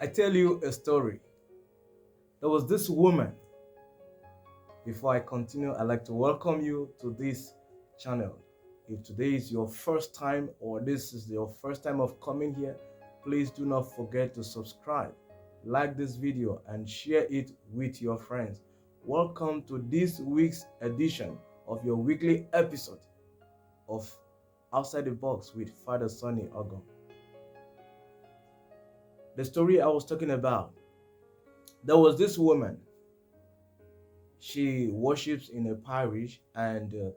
I tell you a story. There was this woman. Before I continue, I'd like to welcome you to this channel. If today is your first time or this is your first time of coming here, please do not forget to subscribe, like this video, and share it with your friends. Welcome to this week's edition of your weekly episode of Outside the Box with Father Sonny Ogom. The story I was talking about, there was this woman. She worships in a parish, and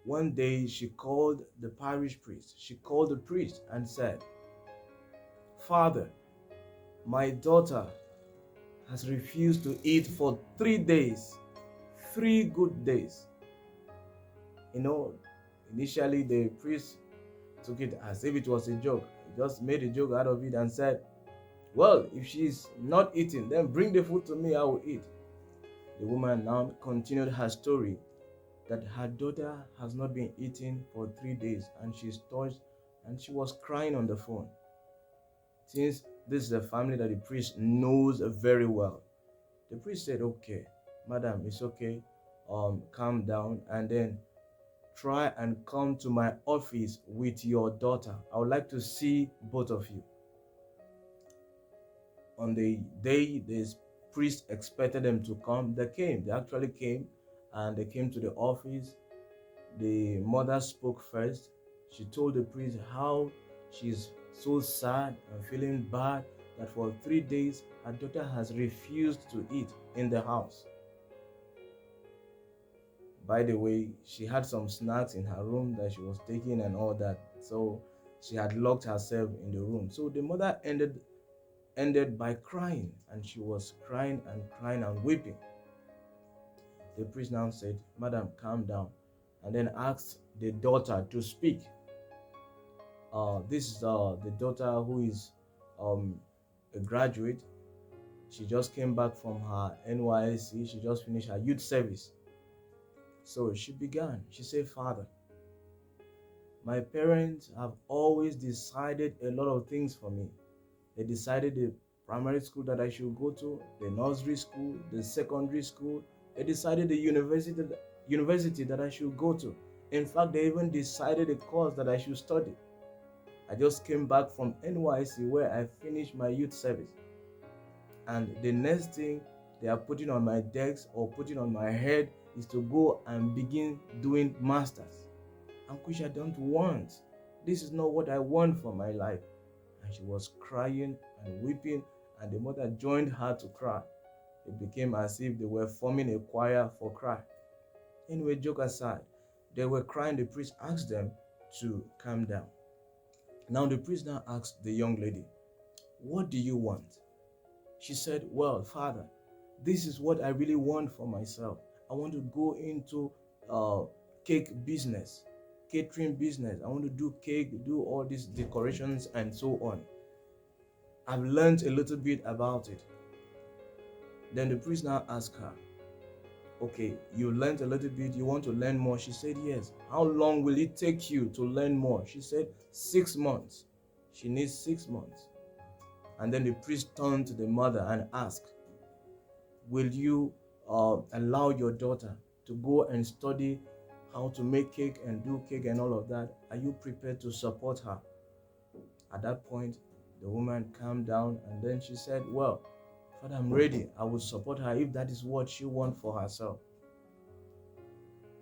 one day she called the parish priest. She called the priest and said, "Father, my daughter has refused to eat for 3 days, 3 good days." You know, initially the priest took it as if it was a joke. He just made a joke out of it and said, "Well, if she's not eating, then bring the food to me, I will eat." The woman now continued her story that her daughter has not been eating for 3 days, and she's touched and she was crying on the phone. Since this is a family that the priest knows very well, the priest said, "Okay, madam, it's okay. Calm down and then try and come to my office with your daughter. I would like to see both of you." On the day this priest expected them to come, they came. They actually came, and they came to the office. The mother spoke first. She told the priest how she's so sad and feeling bad that for 3 days her daughter has refused to eat in the house. By the way, she had some snacks in her room that she was taking and all that. So she had locked herself in the room. So the mother ended by crying, and she was crying and weeping. The priest now said, "Madam, calm down," and then asked the daughter to speak. This is the daughter who is a graduate. She just came back from her NYSC. She just finished her youth service. So she began. She said, "Father, my parents have always decided a lot of things for me. They decided the primary school that I should go to, the nursery school, the secondary school. They decided the university that I should go to. In fact, they even decided the course that I should study. I just came back from NYC where I finished my youth service. And the next thing they are putting on my desk or putting on my head is to go and begin doing masters. Which I don't want. This is not what I want for my life." And she was crying and weeping, and the mother joined her to cry. It became as if they were forming a choir for cry. Anyway, joke aside, they were crying. The priest asked them to calm down. Now the priest now asked the young lady, "What do you want?" She said, "Well, Father, this is what I really want for myself. I want to go into cake business, catering business. I want to do cake, do all these decorations and so on. I've learned a little bit about it." Then the priest now asked her, "Okay, you learned a little bit, you want to learn more?" She said, "Yes." "How long will it take you to learn more?" She said, 6 months. She needs 6 months. And then the priest turned to the mother and asked, "Will you allow your daughter to go and study how to make cake and do cake and all of that? Are you prepared to support her?" At that point, the woman calmed down, and then she said, "Well, Father, I'm ready. I will support her if that is what she wants for herself."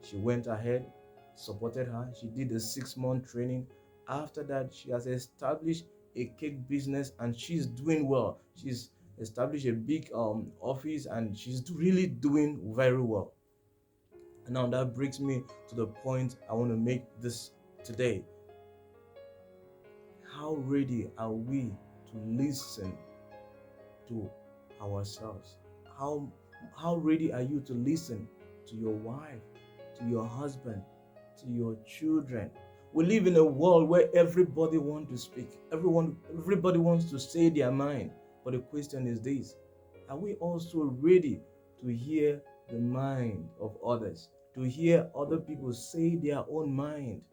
She went ahead, supported her. She did a 6-month training. After that, she has established a cake business, and she's doing well. She's established a big office, and she's really doing very well. And now that brings me to the point I want to make this today. How ready are we to listen to ourselves? How ready are you to listen to your wife, to your husband, to your children? We live in a world where everybody wants to speak. Everybody wants to say their mind. But the question is this: are we also ready to hear the mind of others, to hear other people say their own mind?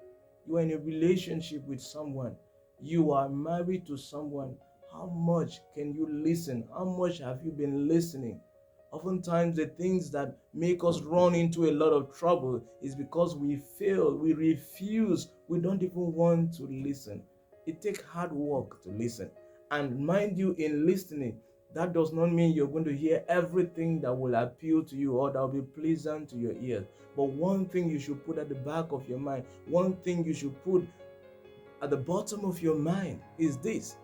You are in a relationship with someone. You are married to someone. How much can you listen? How much have you been listening? Oftentimes, the things that make us run into a lot of trouble is because we fail, we refuse, we don't even want to listen. It takes hard work to listen. And mind you, in listening, that does not mean you're going to hear everything that will appeal to you or that will be pleasant to your ears. But one thing you should put at the back of your mind, one thing you should put at the bottom of your mind is this: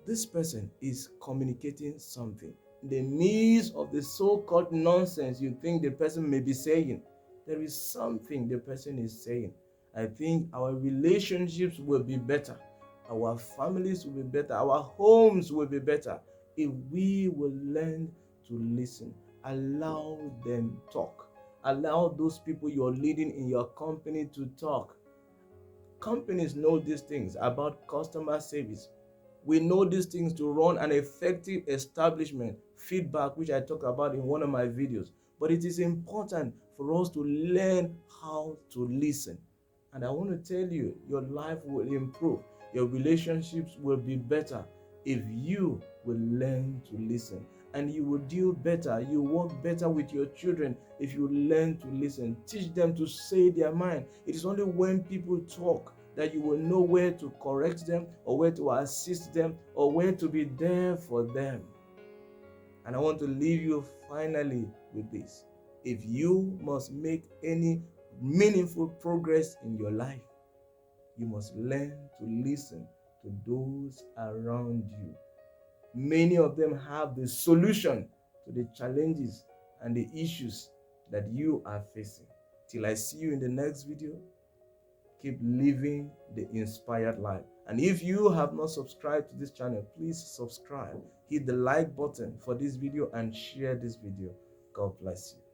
this person is communicating something. In the midst of the so-called nonsense you think the person may be saying, there is something the person is saying. I think our relationships will be better. Our families will be better. Our homes will be better if we will learn to listen. Allow them talk. Allow those people you're leading in your company to talk. Companies know these things about customer service. We know these things to run an effective establishment. Feedback, which I talked about in one of my videos. But it is important for us to learn how to listen. And I want to tell you, your life will improve. Your relationships will be better if you will learn to listen. And you will deal better. You work better with your children if you learn to listen. Teach them to say their mind. It is only when people talk that you will know where to correct them or where to assist them or where to be there for them. And I want to leave you finally with this. If you must make any meaningful progress in your life, you must learn to listen to those around you. Many of them have the solution to the challenges and the issues that you are facing. Till I see you in the next video, keep living the inspired life. And if you have not subscribed to this channel, please subscribe. Hit the like button for this video and share this video. God bless you.